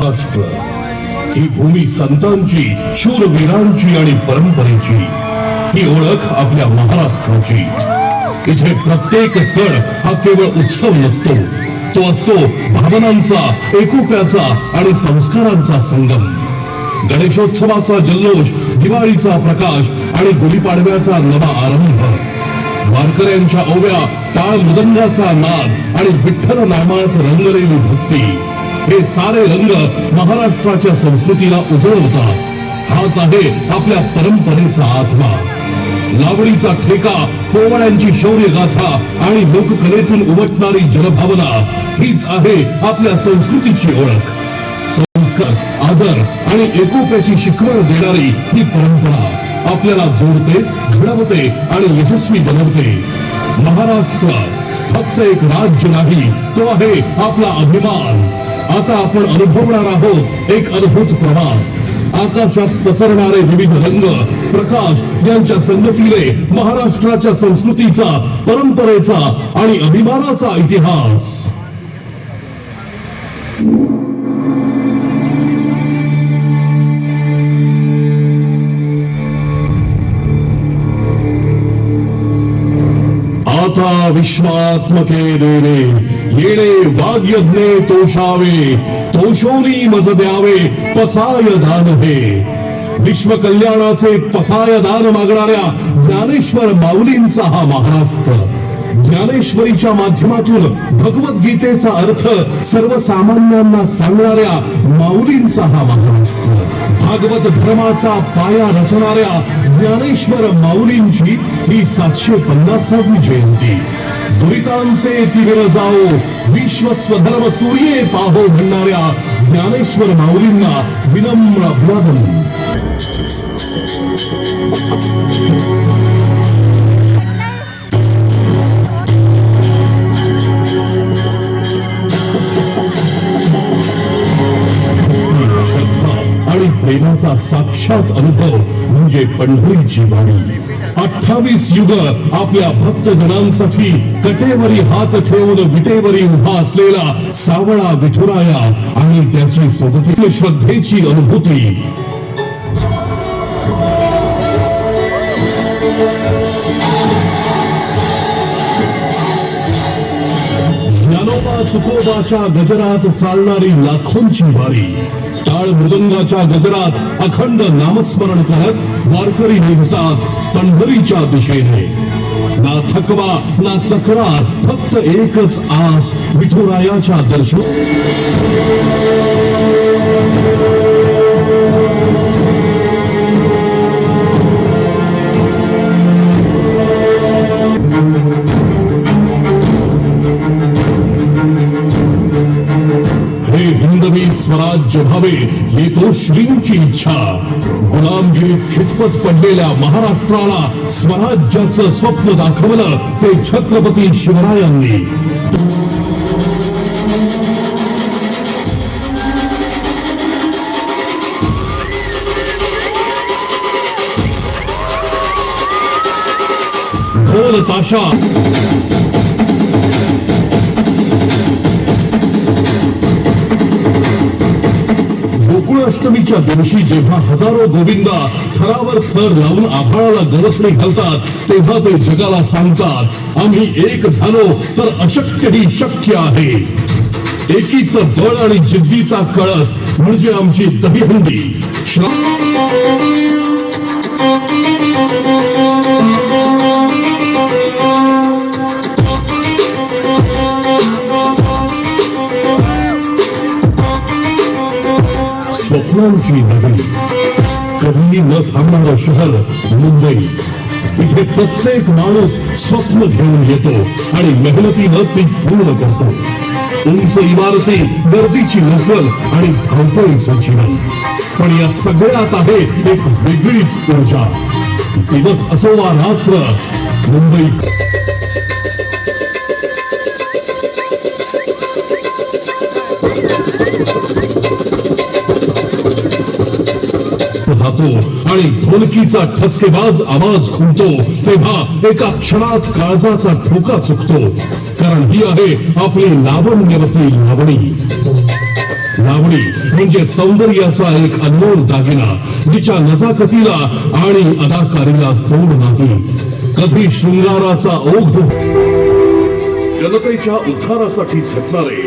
महाराष्ट्र ही भूमी संतांची, शूरवीरांची आणि परंपरेची, ही ओळख आपल्या महाराष्ट्राची. इथे प्रत्येक सण हा केवळ उत्सव नसतो, तो असतो भावनांचा, एकोप्याचा आणि संस्कारांचा संगम. गणेशोत्सवाचा जल्लोष, दिवाळीचा प्रकाश आणि गुढीपाडव्याचा नवा आरंभ, वारकऱ्यांच्या ओव्या, टाळ मृदंगाचा नाद आणि विठ्ठल नामात रंगलेली भक्ती, हे सारे रंग महाराष्ट्राच्या संस्कृतीला उजळवतात. हाच आहे आपल्या परंपरेचा आत्मा. लावणीचा ठेका, पोवाड्यांची शौर्य गाथा आणि लोककलेतून उमटणारी जनभावना, हीच आहे आपल्या संस्कृतीची ओळख. संस्कार, आदर आणि एकोप्याची शिकवण देणारी ही परंपरा आपल्याला जोडते, घडवते आणि यशस्वी बनवते. महाराष्ट्र फक्त एक राज्य नाही, तो आहे आपला अभिमान. आता आपण अनुभवणार आहोत एक अद्भुत प्रवास. आकाशात पसरणारे विविध रंग, प्रकाश यांच्या संगतीने महाराष्ट्राच्या संस्कृतीचा, परंपरेचा आणि अभिमानाचा इतिहास. आता विश्वात्मके देवे येणे वाग्यज्ञे तोषावे, तोषोनी मज द्यावे पसाय दान हे. विश्व कल्याणाचे पसाय दान मागणाऱ्या ज्ञानेश्वर माऊलींचा हा महाराष्ट्र. ज्ञानेश्वरीच्या माध्यमातून भगवद्गीतेचा अर्थ सर्वसामान्यांना सांगणाऱ्या माऊलींचा हा महाराष्ट्र. भागवत धर्माचा पाया रचणाऱ्या ज्ञानेश्वर माऊलींची ही 750वी जयंती. दुरितांचे तीव्र जाओ, विश्व स्वधर्म सूर्ये पाहो म्हणणाऱ्या ज्ञानेश्वर माऊलींना विनम्र अभिवादन. आणि प्रेमाचा साक्षात अनुभव म्हणजे पंढरीची वारी. 28 युग आपल्या भक्तजनांसाठी कटेवरी हात ठेवून विटेवरी उभा असलेला सावळा विठुराया आणि त्याची सोबती श्रद्धेची अनुभूती. ज्ञानोबा तुकोबाच्या गजरात चालणारी लाखोंची वारी. टाळ मृदंगाच्या गजरात अखंड नामस्मरण करत वारकरी निघतात पंढरीच्या दिशेने. ना थकवा ना तक्रार, फक्त एकच आस, विठुरायाच्या दर्शन. हिंदवी स्वराज्य व्हावे येतो श्रींची इच्छा. गुलामगिरीत खितपत पडलेल्या महाराष्ट्राला स्वराज्याचं स्वप्न दाखवलं ते छत्रपती शिवरायांनी. ढोल ताशा गोकुळाष्टमीच्या दिवशी जेव्हा हजारो गोविंदा थरावर थर लावून आभाळाला गवसणी घालतात, तेव्हा ते जगाला सांगतात, आम्ही एक झालो तर अशक्यही शक्य आहे. एकीचं बळ आणि जिद्दीचा कळस म्हणजे आमची दहीहंडी. स्वप्नांची नगरी, कधीही न थांबणारं शहर मुंबई. इथे प्रत्येक माणूस स्वप्न घेऊन येतो आणि मेहनतीनं ती पूर्ण करतो. उंच इमारती, गर्दीची नफल आणि धावपळीचं जीवन. पण या सगळ्यात आहे एक वेगळीच ऊर्जा. दिवस असो वा रात्र, मुंबई जातो आणि ढोलकीचा ठसकेबाज आवाज खुलतो, तेव्हा एका क्षणात काळजाचा ठोका चुकतो. कारण ही आहे आपली लावण्यवती लावणी. लावणी म्हणजे सौंदर्याचा एक अनमोल दागिना, जिच्या नजाकतीला आणि अदाकारीला तोड नाही. कधी शृंगाराचा ओघ, जनतेच्या उद्धारासाठी झटणारे